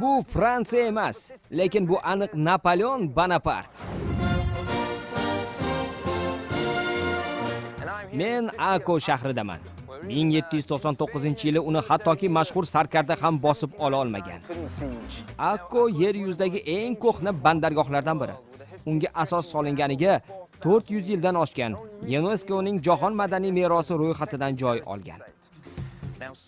Bu Fransiya emas, lekin bu aniq Napoleon Bonapart. Men Akko shahridaman. 1799-yili uni hattoki mashhur sarkarda ham bosib ola olmagan. Akko yer yuzidagi eng ko'hna bandargohlardan biri. Unga asos solinganiga 400 yildan oshgan. UNESCOning jahon madaniy merosi ro'yxatidan joy olgan.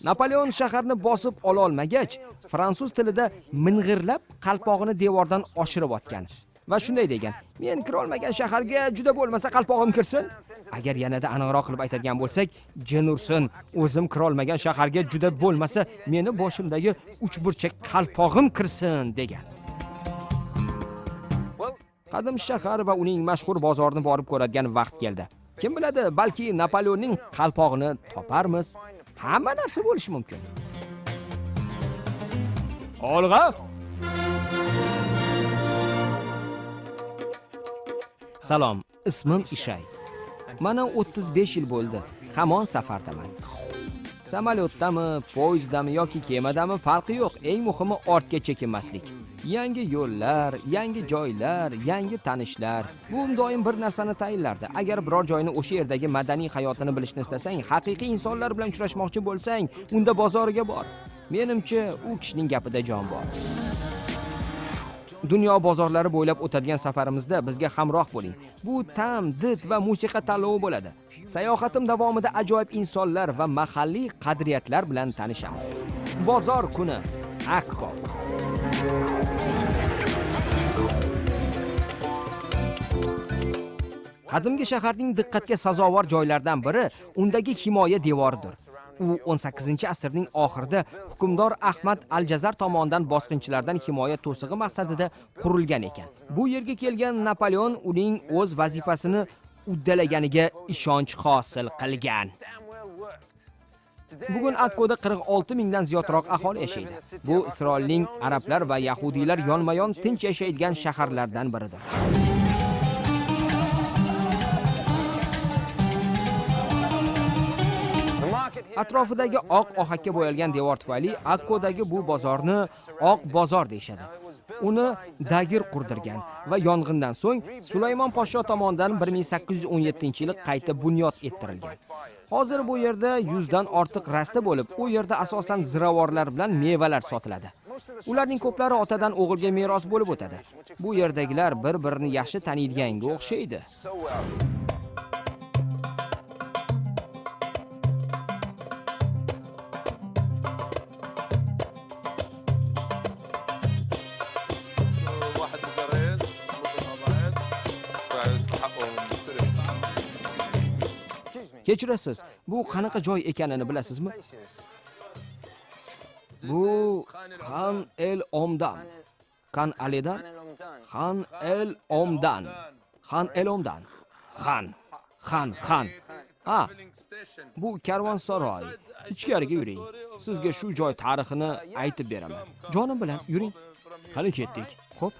Napoleon shaharni bosib ola olmagach, fransuz tilida ming'irlab qalpog'ini devordan oshirib otgan. Va shunday degan: "Men kira olmagan shaharga juda bo'lmasa qalpog'im kirsin." Agar yanada aniqroq qilib aytadigan bo'lsak, "Jin ursin, o'zim kira olmagan shaharga juda bo'lmasa meni boshimdagi uchburchak qalpog'im kirsin" degan. Qadim shahar va uning mashhur bozorini borib ko'radigan vaqt keldi. Kim biladi, balki Napoleonning qalpog'ini toparmiz. Hamma narsa bo'lishi mumkin. Olg'a. Salom, ismim Ishay. Mana 35 yil bo'ldi. Hamon safardaman. Samolyotdami, poyezddami yoki kemadami farqi yo'q. Eng muhimi ortga chekinmaslik. Yangi yo'llar, yangi joylar, yangi tanishlar. Bu doim bir narsani tayinlardi. Agar biror joyni o'sha yerdagi madaniy hayotini bilishni istasang, haqiqiy insonlar bilan uchrashmoqchi bo'lsang, unda bozoriga bor. Menimcha, u kishining gapida jon bor. Dunyo bozorlari bo'ylab o'tadigan safarimizda bizga hamroh bo'ling. Bu ta'm, did va musiqa tanlovi bo'ladi. Sayohatim davomida ajoyib insonlar va mahalliy qadriyatlar bilan tanishamiz. Bozor kuni Akko. Qadimgi shaharning diqqatga sazovor joylaridan biri undagi himoya devoridir. U 18-asrning oxirida hukmdor Ahmad Al-Jazar tomonidan bosqinchilardan himoya to'sig'i maqsadida qurilgan ekan. Bu yerga kelgan Napoleon uning o'z vazifasini uddalaganiga ishonch hosil qilgan. Bugun Akkoda 46 mingdan ziyodroq aholi yashaydi. Bu Isroilning arablar va yahudiylar yonma-yon tinch yashaydigan shaharlardan biridir. Atrofidagi oq ohakka bo'yalgan devor tufayli Akkodagi bu bozorni oq bozor deyshadi. Uni Dagir qurdirgan va yong'indan so'ng Sulaymon podsho tomonidan 1817-yili qayta bunyod ettirilgan. Hozir bu yerda 100 dan ortiq rasta bo'lib, u yerda asosan ziravorlar bilan mevalar sotiladi. Ularning ko'plari otadan o'g'ilga meros bo'lib o'tadi. Bu yerdagilar bir-birini yaxshi taniydiganga o'xshaydi. Kechirasiz, bu qanaqa joy ekanini bilasizmi? Bu Khan el Omdan. Khan Alidan? Khan el Omdan. Khan el Omdan. Khan. Ha. Bu karvonsaroy. Ichkariga yuring. Sizga shu joy tarixini aytib beraman. Jonim bilan yuring. Qani ketdik. Xo'p.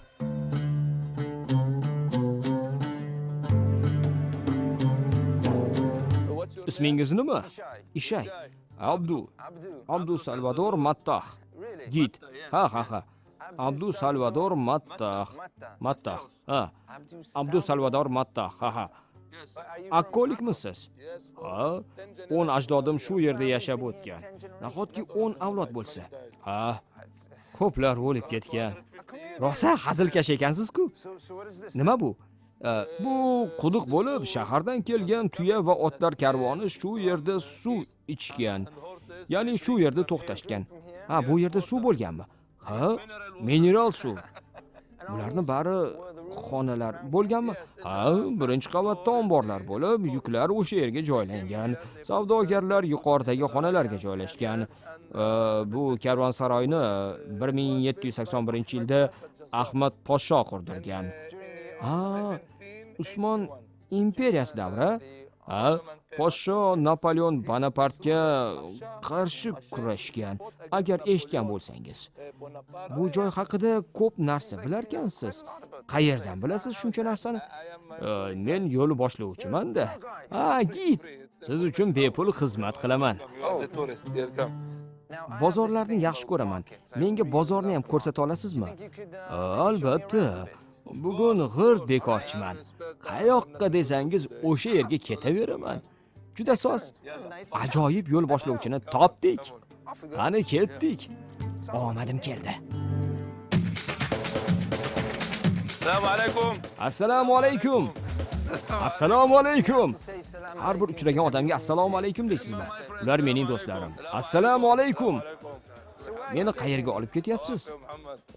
Ismingiz nima? Ishay. Abdu Salvador Mattah. Git. Ha. Abdu Salvador Mattah. Ha. Abdu Salvador Mattah. Ha. Akkolikmisiz? Ha. 10 ajdodim shu yerda yashab o'tgan. Nahotki 10 avlod bo'lsa? Ha. Ko'plar o'lib ketgan. Rosa hazilkash ekansiz-ku. Nima bu? Bu quduq bo'lib, shahardan kelgan tuya va otlar karvoni shu yerda suv ichgan. Ya'ni shu yerda to'xtashgan. Ha, bu yerda suv bo'lganmi? Ha, mineral suv. Bularning bari xonalar bo'lganmi? Ha, birinchi qavatda omborlar bo'lib, yuklar o'sha yerga joylangan. Savdogarlar yuqoridagi xonalarga joylashgan. Bu karvonsaroyni 1781-yilda Ahmad podsho qurdirgan. Ha, Usmon imperiyasi davri. Ha, podsho Napoleon Bonapartga qarshi kurashgan. Agar eshitgan bo'lsangiz. Bu joy haqida ko'p narsa bilarkansiz. Qayerdan bilasiz shuncha narsani? Men yo'l boshlovchiman-da. Ha, git. Siz uchun bepul xizmat qilaman. bozorlarni yaxshi ko'raman. Menga bozorni ham ko'rsata olasizmi? Albatta. Bugun g'irt bekorchiman. Qayoqqa desangiz o'sha yerga ketaveraman. Juda soz. Ajoyib yo'l boshlovchini topdik. Qani ketdik. Omadim keldi. Assalomu alaykum. Assalomu alaykum. Assalomu alaykum. Har bir uchragan odamga assalomu alaykum deysizmi? Ular mening do'stlarim. Assalomu alaykum. Meni qayerga olib ketyapsiz?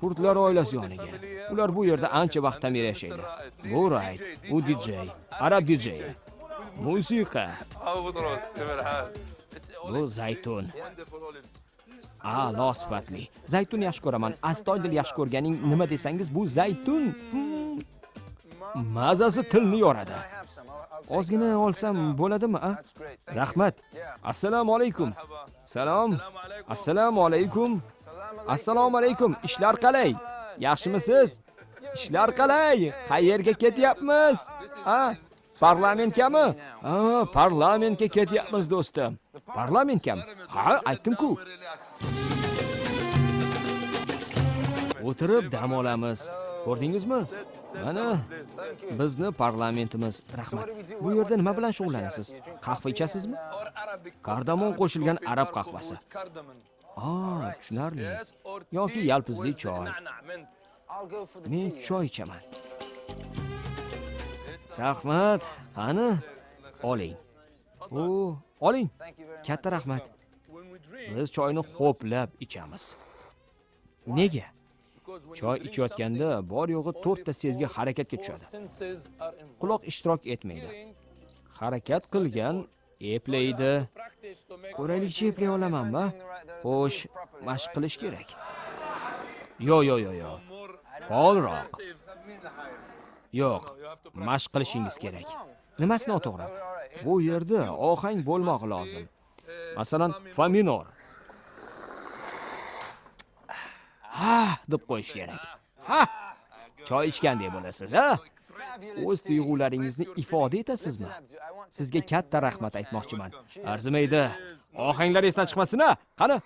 Kurdlar oilasi yoniga. Ular bu yerda ancha vaqtdan beri yashaydi. Bu right, bu DJ, arab DJ. Musiqa. Bu Zaytun. A'lo sifatli. Zaytun yaxshi ko'raman. Astoydil yaxshi ko'rganing nima desangiz bu Zaytun. Mazasi tilni yoradi. Ozgina olsam bo'ladimi, a? Rahmat. Assalomu alaykum. Salom. Assalomu alaykum. Assalomu alaykum. Ishlar qalay? Yaxshimisiz? Ishlar qalay? Qayerga ketyapmiz? Ha? Parlamentgami? Ha, parlamentga ketyapmiz do'stim. Parlamentgami? Ha, aytdim-ku. O'tirib dam olamiz. Ko'rdingizmi? Mana bizni parlamentimiz. Rahmat. Bu yerda nima bilan shug'ullanasiz? Qahva ichasizmi? Kardamon qo'shilgan arab qahvasi. Tushunarli. Yoki yalpizli choy. Men choy ichaman. Rahmat. Qani? Oling. Oling. Katta rahmat. Biz choyni xo'plab ichamiz. Nega? Choy ichayotganda bor yo'g'i 4 ta sezgi harakatga tushadi. Quloq ishtirok etmaydi. Harakat qilgan eplaydi. Ko'raylikchi eplay olamanmi? Xo'sh, mashq qilish kerak. Yo. Faolroq. Yo'q, mashq qilishingiz kerak. Nimasi noto'g'ri? Bu yerda ohang bo'lmoqi lozim. Masalan, fa minor. Deb qo'yish kerak. Choy ichgandek bo'lasiz, ha? O'z tuyg'ularingizni ifoda etasizmi? Sizga katta rahmat aytmoqchiman. Arzimaydi. Ohanglar esdan chiqmasin, ha? Qani?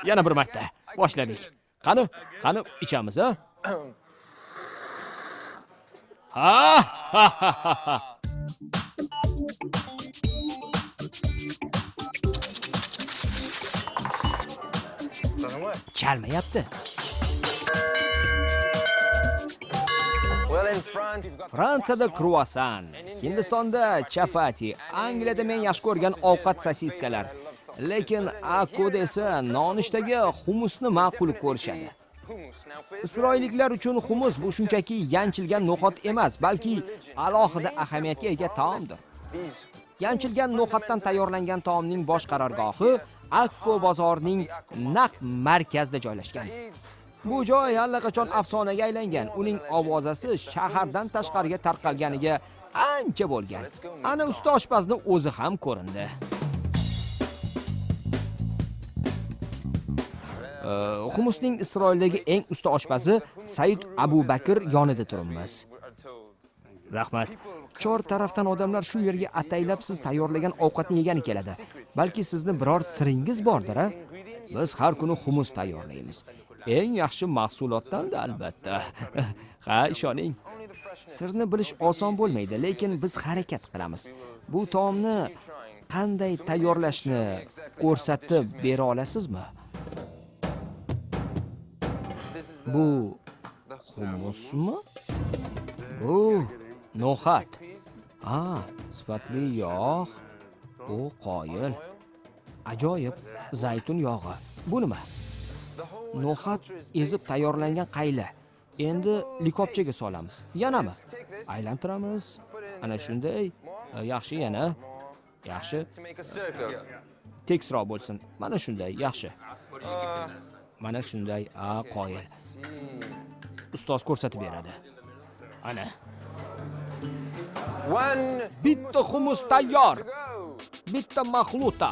Yana bir marta. Boshladik. Qani, ichamiz, ha? Chalmayapti. Fransiyada kruasan, Hindistonda chapati, Angliyada men yaxshi ko'rgan ovqat sosiskalar. Lekin Akoda esa nonushtaga humusni ma'qul ko'rishadi. Isroilliklar uchun humus bu shunchaki yanchilgan no'xat emas, balki alohida ahamiyatga ega taomdir. Yanchilgan no'xatdan tayyorlangan taomning bosh qarorgohi Akko bozorining naq markazida joylashgan. Bu joy allaqachon afsonaga aylangan. Uning ovozasi shahardan tashqariga tarqalganiga ancha bo'lgan. Ana usta oshpazni o'zi ham ko'rindi. Humusning Isroildagi eng usta oshpazi Said Abu Bakr yonida turibmiz. Rahmat. Chor tarafdan odamlar shu yerga ataylab siz tayyorlagan ovqatni yegani keladi. Balki sizni biror siringiz bordir, ha? Biz har kuni humus tayyorlaymiz. Eng yaxshi mahsulotdan-da albatta. Ha, ishoning. Sirni bilish oson bo'lmaydi, lekin biz harakat qilamiz. Bu taomni qanday tayyorlashni ko'rsatib bera olasizmi? Bu humusmi? Bu no'xat. Sifatli yog'. Bu qoyil. Ajoyib zaytun yog'i. Bu nima? No'xat ezib tayyorlangan qayla. Endi likopchaga solamiz. Yanami? Aylantiramiz. Ana shunday. Yaxshi yana. Yaxshi. Tekisroq bo'lsin. Mana shunday, yaxshi. Mana shunday, qoyil. Ustoz ko'rsatib beradi. Ana. Bitta humus tayyor. Bitta mahluta.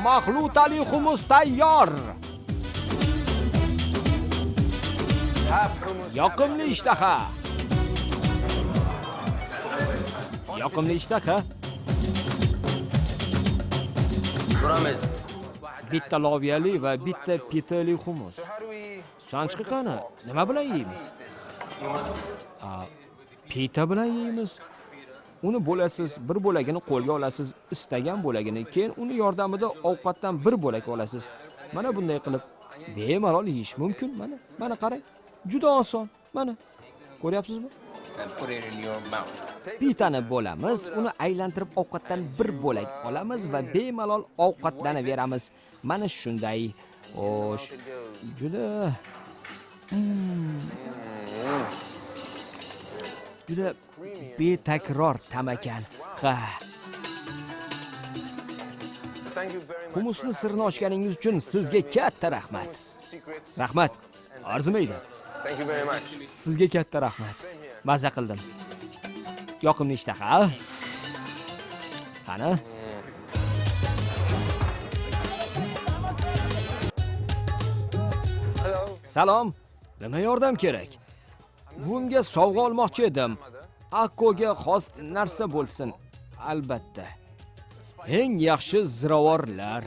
Mahlutali humus tayyor. Yoqimli ishtaha. Yoqimli ishtaha. Turamiz. Bitta loviyali va bitta pitali xumus. Sanchqi qani? Nima bilan yeymiz? Pita bilan yeymiz. Uni bo'lasiz, bir bo'lagini qo'lga olasiz, istagan bo'lagini, keyin uni yordamida ovqatdan bir bo'lak olasiz. Mana bunday qilib bemalol yeyish mumkin. Mana qarang. Juda oson. Mana. Ko'ryapsizmi? Pitani bo'lamiz, uni aylantirib ovqatdan bir bo'lak olamiz va bemalol ovqatlanaveramiz. Mana shunday. Xo'sh. Juda betakror tamakan. Ha. Humusni sirni ochganingiz uchun sizga katta rahmat. Rahmat. Arzimaydi. Sizga katta rahmat. Maza qildim. Yoqimli ishtaha. Qani? Salom. Nima yordam kerak? Bunga sovg'a olmoqchi edim. Akkoga xos narsa bo'lsin. Albatta. Eng yaxshi ziravorlar.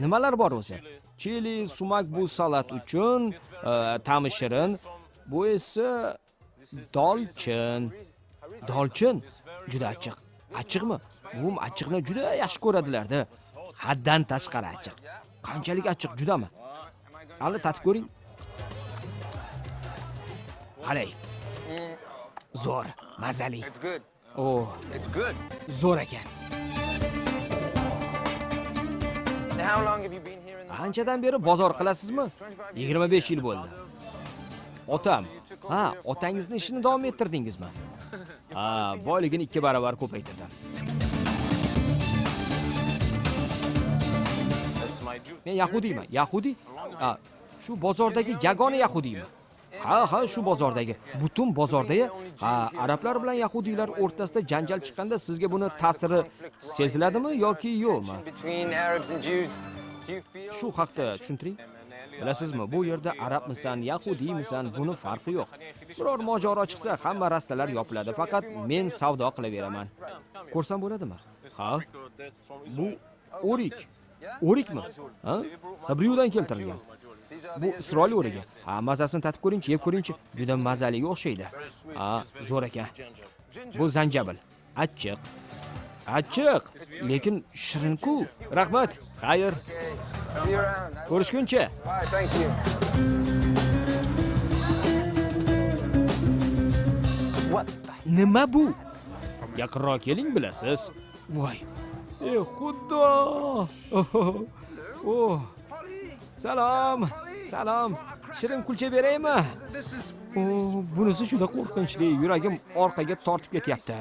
Nimalar bor o'zi? Chili, sumak bu salat uchun, ta'mi shirin. Bu esa dolchin. Dolchin juda achchiq. Achchiqmi? Bu achchiqni juda yaxshi ko'radilar-da. Haddan tashqari achchiq. Qanchalik achchiq, judami? Qani tatib ko'ring. Qalay. Zo'r, mazali. Oh, zo'r ekan. Qanchadan beri bozor qilasizmi? 25 yil bo'ldi. Otam. Ha, otangizning ishini davom ettirdingizmi? Ha, boyligini 2 barobar ko'paytirdim. Men yahudiyman. Yahudi? Ha, shu bozordagi yagona yahudiyman. Ha, shu bozordagi. Butun bozorda, arablar bilan yahudiylar o'rtasida janjal chiqqanda sizga buni ta'siri seziladimi yoki yo'qmi? Shu haqda tushuntiring. Bilasizmi, bu yerda arabmisan, yahudiymisan, buni farqi yo'q. Biror mojaro chiqsa, hamma rastalar yopiladi, faqat men savdo qilaveraman. Ko'rsam bo'ladimi? Ha? Bu o'rik. O'rikmi? Ha? Hibriyudan keltirilgan. Bu Isroil o'rigi. Ha, mazasini tatib ko'ringchi, yeb ko'ringchi. Juda mazaliga o'xshaydi. Ha, zo'r ekan. Bu zanjabil. Achchiq. Achchiq, lekin shirin-ku. Rahmat. Xayr. Ko'rishguncha. Nima bu? Yaqinroq keling, bilasiz. Voy. Xudo. Oh. Salom. Shirin kulcha beraymi? Bunisi juda qo'rqinchli. Yuragim orqaga tortib ketyapti.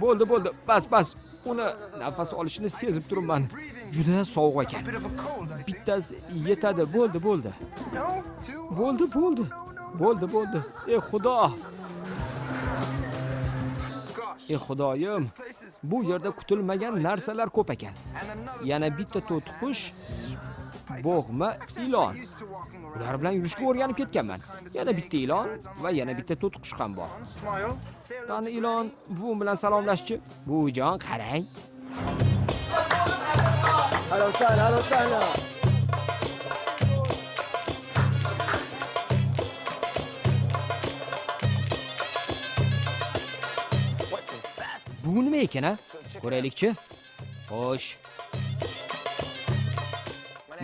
Bo'ldi. Bas. Uni nafas olishini sezib turibman. Juda sovuq ekan. Bittasi yetadi. Bo'ldi. Bo'ldi. Xudo. Xudoyim, bu yerda kutilmagan narsalar ko'p ekan. Yana bitta to'tiqush, bo'g'ma ilon. Ular bilan yurishga o'rganib ketganman. Yana bitta ilon va yana bitta to'tiqush ham bor. Qani ilon bu bilan salomlashchi. Buvijon, qarang. Halo sana. Bu nima ekan, ha? Ko'raylikchi. Xo'sh.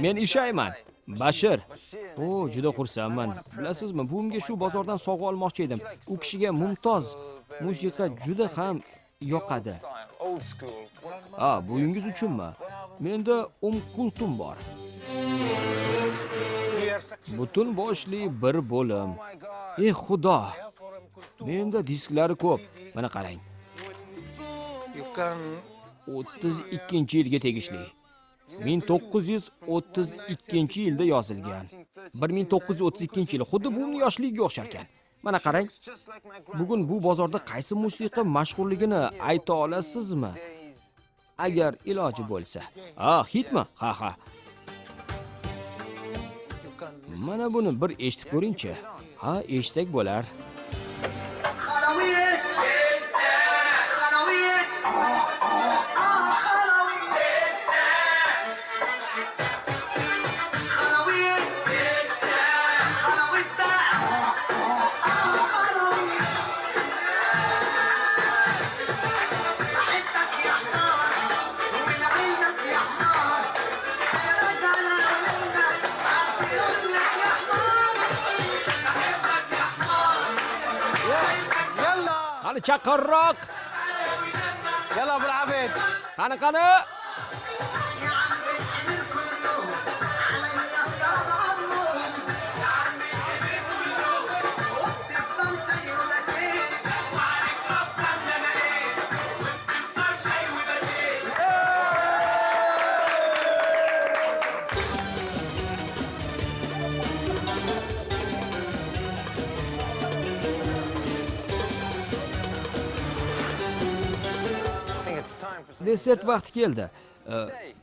Men ishayman. Bashir. Juda xursandman. Bilasizmi, buvimga shu bozordan sovg'a olmoqchi edim. U kishiga mumtoz musiqa juda ham yoqadi. Buyingiz uchunmi? Menda kultum bor. Butun boshli bir bo'lim. Xudo. Menda disklari ko'p. Mana qarang. 32-yilga tegishli. 1932-yilda yozilgan. 1932-yil, xuddi buvimning yoshligiga o'xshar ekan. Mana qarang. Bugun bu bozorda qaysi musiqa mashhurligini ayta olasizmi? Agar iloji bo'lsa. Hitmi? Ha. Mana buni bir eshitib ko'ringchi. Ha, eshitsak bo'lar. Qani chaqirroq. يلا ابو العبد. Qani. Desert vaqti keldi.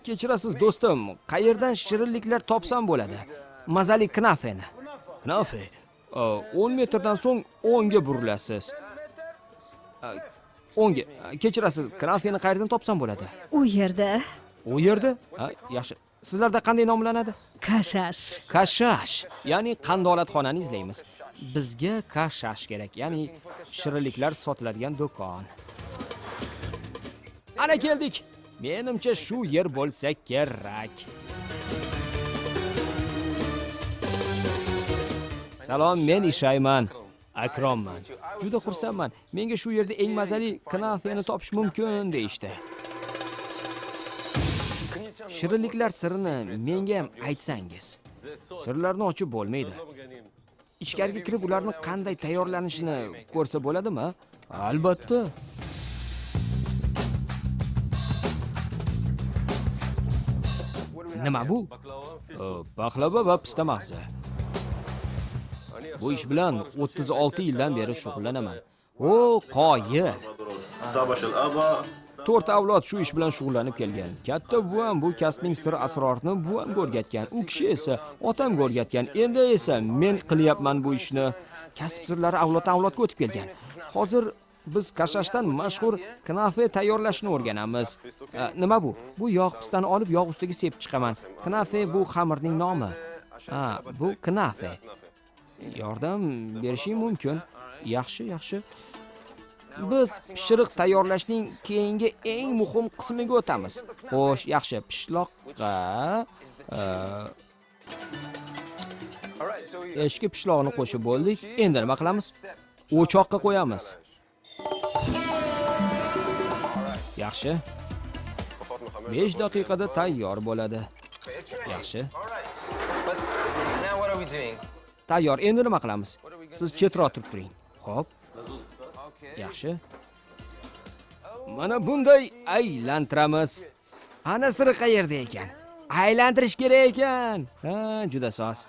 Kechirasiz do'stim, qayerdan shirinliklar topsam bo'ladi? Mazali knafeni. Knafe. 10 metrdan so'ng 10 ga burilasiz. 10 ga. Kechirasiz, knafeni qayerdan topsam bo'ladi? U yerda U yerda? Yaxshi. Sizlarda qanday nomlanadi? kashash. Kashash, ya'ni qandolatxonani izlaymiz. Bizga kashash kerak, ya'ni shirinliklar sotiladigan do'kon. Ana keldik. Menimcha shu yer bo'lsa kerak. Salom, men Ishayman. Akromman. Juda xursandman. Menga shu yerda eng mazali knafeni topish mumkin deyishdi. Shirinliklar sirini menga ham aytsangiz. Sirlarni ochib bo'lmaydi. Ichkariga kirib ularni qanday tayyorlanishini ko'rsa bo'ladimi? Albatta. Nima bu? Baklava va pista mahsi. Bu ish bilan 36 yildan beri shug'ullanaman. O, qoyil. 4 avlod shu ish bilan shug'ullanib kelgan. Katta buvam bu kasbning sir asrorini buvamga o'rgatgan. U kishi esa otamga o'rgatgan. Endi esa men qilyapman bu ishni. Kasb sirlari avloddan avlodga o'tib kelgan. Hozir biz kashashdan mashhur knafe tayyorlashni o'rganamiz. Nima bu? Bu yog' pistani olib yog' ustiga sepib chiqaman. Knafe bu xamirning nomi. Bu knafe. Yordam berishing mumkin. Yaxshi. Biz pishiriq tayyorlashning keyingi eng muhim qismiga o'tamiz. Xo'sh, yaxshi, pishloqqa eshki pishloqni qo'shib bo'ldik. Endi nima qilamiz? O'choqqa qo'yamiz. Yaxshi. 5 daqiqada tayyor bo'ladi. Yaxshi. Tayyor. Endi nima qilamiz? Siz chetroq turib turing. Xo'p. Yaxshi. Mana bunday aylantiramiz. Ana siri qayerda ekan? Aylantirish kerak ekan. Juda soz.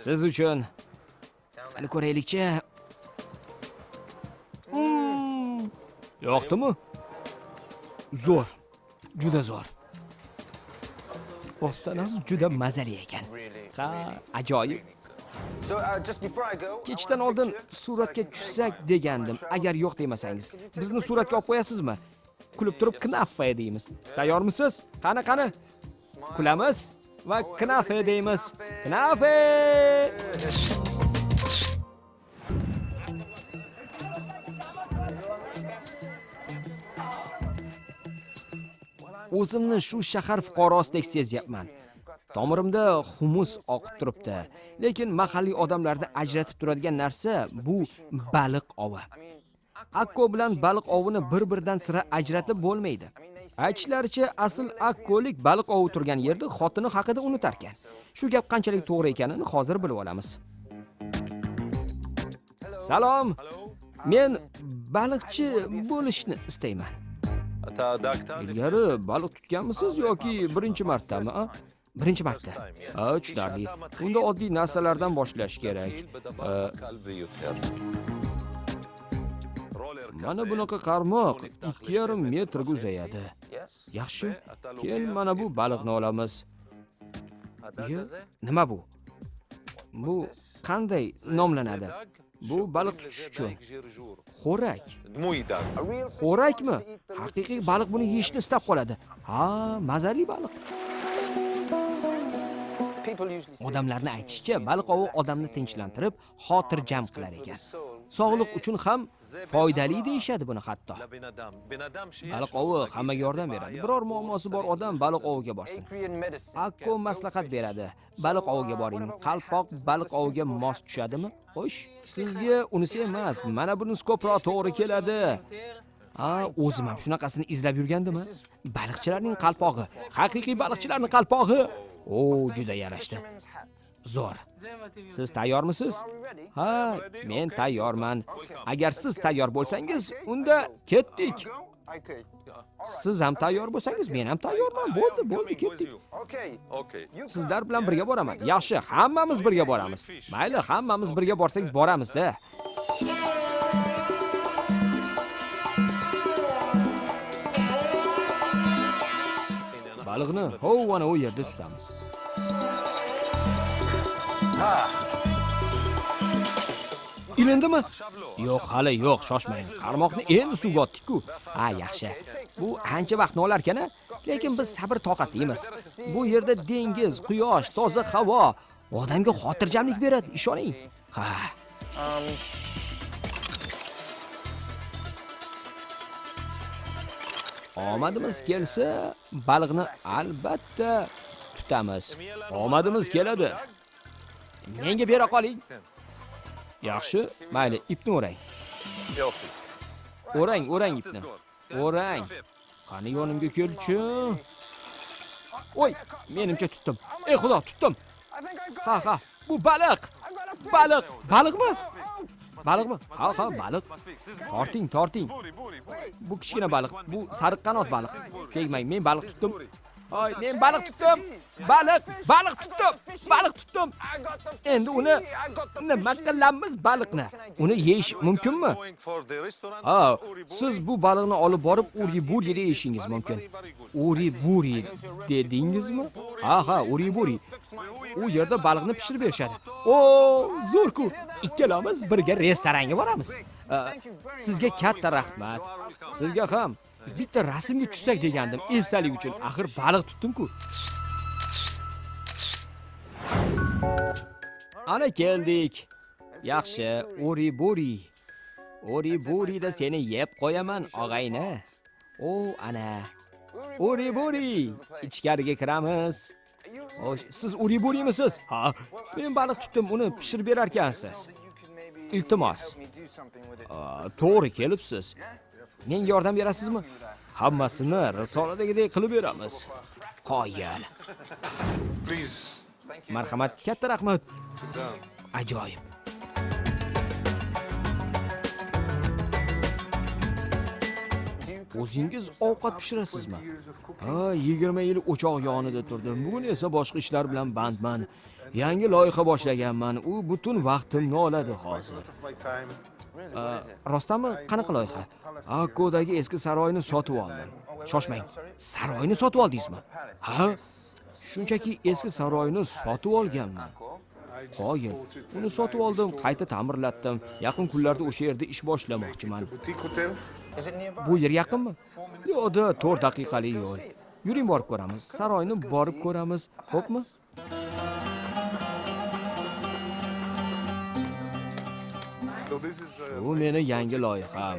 Siz uchun. Qani ko'raylikchi. Yoqdimi? Zo'r. Juda zo'r. Rostdan ham juda mazali ekan. Ajoyib. Kechdan oldin suratga tushsak degandim. Agar yo'q demasangiz, bizni suratga olib qo'yasizmi? Kulib turib knafe deymiz. Tayyormisiz? Qani. Kulamiz va knafe deymiz. Knafe! O'zimni shu shahar fuqarosidek sezyapman. Tomirimda humus oqib turibdi. Lekin mahalliy odamlarda ajratib turadigan narsa bu baliq ovi. Akko bilan baliq ovini bir-biridan sira ajratib bo'lmaydi. Aytishlaricha, asl akkolik baliq ovi turgan yerda xotini haqida unutar ekan. Shu gap qanchalik to'g'ri ekanini hozir bilib olamiz. Salom. Men baliqchi bo'lishni istayman. Ilgari baliq tutganmisiz yoki birinchi martami? Birinchi marta. Tushunarli. Unda oddiy narsalardan boshlash kerak. Mana bunaqa qarmoq 2,5 metrga uzayadi. Yaxshi. Keyin mana bu baliqni olamiz. Nima bu? Bu qanday nomlanadi? Bu baliq tutish uchun. Xo'rak. Xo'rakmi? Haqiqiy baliq buni yeyishni istab qoladi. Mazali baliq. Odamlarning aytishicha, baliq ovi odamni tinchlantirib, xotirjam qilar ekan. Sog'liq uchun ham foydali deyishadi buni hatto. לבنادم بنادم شيء Baliq ovi hammaga yordam beradi. Biror muammosi bor odam baliq oviga borsin. Akko maslahat beradi. Baliq oviga boring. Qalpoq baliq oviga mos tushadimi? Xo'sh, sizga unisi emas, mana bunisi ko'proq to'g'ri keladi. O'zim ham shunaqasini izlab yurgandimi? Baliqchilarning qalpog'i, haqiqiy baliqchilarning qalpog'i. Juda yarashdi. Zo'r. Siz tayyormisiz? Ha, men tayyorman. Agar siz tayyor bo'lsangiz, unda ketdik. Siz ham tayyor bo'lsangiz, men ham tayyorman. Bo'ldi, ketdik. اوكي Sizlar bilan birga boraman. Yaxshi, hammamiz birga boramiz. Mayli, hammamiz birga borsak boramiz-da. Baliqni hovana u yerda tutamiz. Ilindimi? Yo'q, hali yo'q, shoshmang. Qarmoqni endi suvga otdik-ku. Yaxshi. Bu ancha vaqtni olar ekan-a? Lekin biz sabr toqatlimiz. Bu yerda dengiz, quyosh, toza havo odamga xotirjamlik beradi, ishoning. Omadimiz kelsa, baliqni albatta tutamiz. Omadimiz keladi. Menga bera qoling. Yaxshi, mayli, ipni o'rang. يوفي O'rang ipni. O'rang. Qani yonimga kelchi. Voy, menimcha tutdim. Ey xudo, tutdim. Ha, bu baliq. Baliqmi? Ha, baliq. Torting. Bu kichkina baliq, bu sariq qanot baliq. Tegmang, men baliq tutdim. Men baliq tutdim. Baliq tutdim. Endi uni nima qilamiz baliqni? Uni yeyish mumkinmi? Siz bu baliqni olib borib uri-buri yeyishingiz mumkin. Uri-buri dedingizmi? Ha, uri-buri. U yerda baliqni pishirib berishadi. Zo'r-ku. Ikkalamiz birga restoranga boramiz. Sizga katta rahmat. Sizga ham bitta rasmga tushsak degandim, esdalik uchun. Axir baliq tutdim-ku. Ana keldik. Yaxshi, uri-buri. Uri-burida seni yeb qo'yaman, og'ayni. Ana. Uri-buri. Ichkariga kiramiz. Siz uri-burimisiz? Ha, men baliq tutdim, uni pishirib berar ekansiz. Iltimos. To'g'ri kelibsiz. Menga yordam berasizmi? Hammasini risoladagidek qilib beramiz. Qo'ying. Marhamat, katta rahmat. Ajoyib. O'zingiz ovqat pishirasizmi? 20 yil o'choq yonida turdim. Bugun esa boshqa ishlar bilan bandman. Yangi loyiha boshlaganman. U butun vaqtimni oladi hozir. Rostami, qanaqa loyiha? Akkodagi eski saroyni sotib oldim. Shoshmang. Saroyni sotib oldingizmi? Ha? Shunchaki eski saroyni sotib olganman. Qo'ying. Uni sotib oldim, qayta ta'mirlatdim. Yaqin kunlarda o'sha yerda ish boshlamoqchiman. Bu yer yaqinmi? Yo'da 4 daqiqalik yo'l. Yuring borib ko'ramiz. Saroyni borib ko'ramiz, xo'pmi? Bu meni yangi loyiham.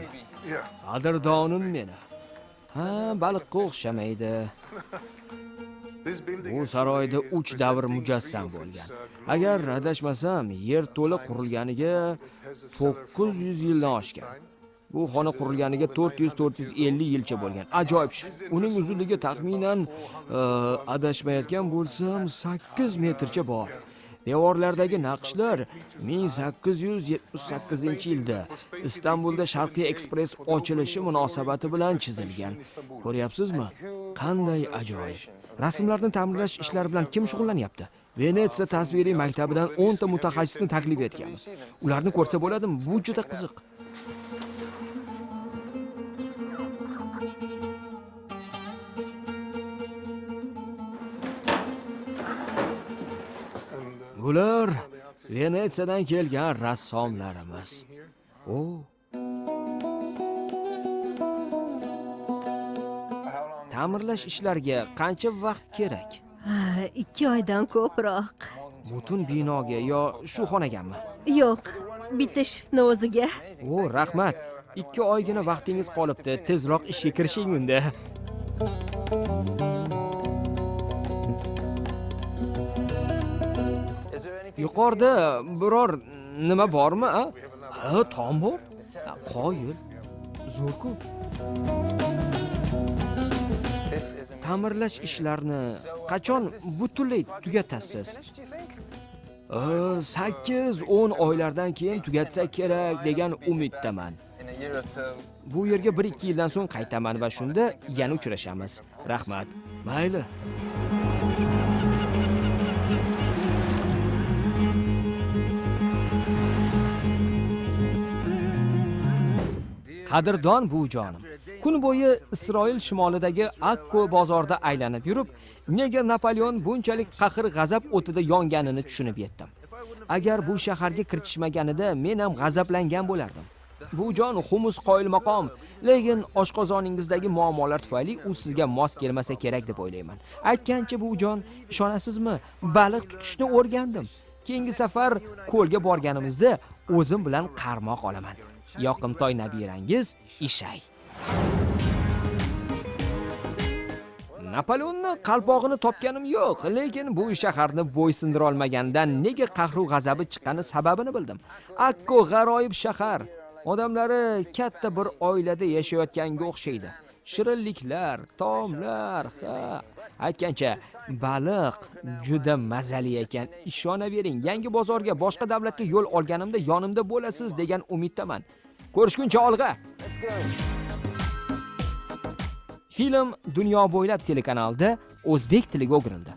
Qadrdonim meni. Baliqqa o'xshamaydi. Bu saroyda 3 davr mujassam bo'lgan. Agar adashmasam, yer to'la qurilganiga 900 yildan oshgan. Bu xona qurilganiga 400-450 yilcha bo'lgan. Ajoyib ish. Uning uzunligi taxminan adashmayotgan bo'lsam 8 metrcha bor. Devorlardagi naqshlar 1878-yilda Istanbulda Sharqiy ekspress ochilishi munosabati bilan chizilgan. Ko'ryapsizmi? Qanday ajoyib. Rasmlarni ta'mirlash ishlari bilan kim shug'ullanyapti? Venetsiya tasviriy maktabidan 10 ta mutaxassisni taklif etganmiz. Ularni ko'rsa bo'ladimi? Bu juda qiziq. Ular Venetsiyadan kelgan rassomlarimiz. Ta'mirlash ishlariga qancha vaqt kerak? 2 oydan ko'proq. Butun binoga yo shu xonagami? Yo'q, bitta shiftni o'ziga. O, rahmat. 2 oygina vaqtingiz qolibdi. Tezroq ishga kirishing unda. Yuqorida biror nima bormi, a? Ha, tom bor. Qoyil. Zo'r-ku. Ta'mirlash ishlarini qachon butunlay tugatasiz? 8-10 oylardan keyin tugatsa kerak degan umiddaman. Bu yerga 1-2 yildan so'ng qaytaman va shunda yana uchrashamiz. Rahmat. Mayli. Qadrdon buvijonim, kun bo'yi Isroil shimolidagi Akko bozorida aylanib yurib, nega Napoleon bunchalik qahr-g'azab o'tida yonganini tushunib yetdim. Agar bu shaharga kiritishmaganida men ham g'azablangan bo'lardim. Buvijon xumus qoyilmaqom, lekin oshqozoningizdagi muammolar tufayli u sizga mos kelmasa kerak deb o'ylayman. Aytgancha buvijon, ishonasizmi? Baliq tutishni o'rgandim. Keyingi safar ko'lga borganimizda o'zim bilan qarmoq olaman. Yoqimtoy nabirangiz Ishay. Napoleonni qalpog'ini topganim yo'q, lekin bu shaharni bo'ysindira olmagandan nega qahru g'azabi chiqqani sababini bildim. Akko g'aroyib shahar. Odamlari katta bir oilada yashayotganga o'xshaydi. Shirinliklar, taomlar, aytgancha baliq juda mazali ekan. Ishonavering, yangi bozorga boshqa davlatga yo'l olganimda yonimda bo'lasiz degan umiddaman. Ko'rishguncha olg'a. Film Dunyo bo'ylab telekanalida o'zbek tiliga o'girildi.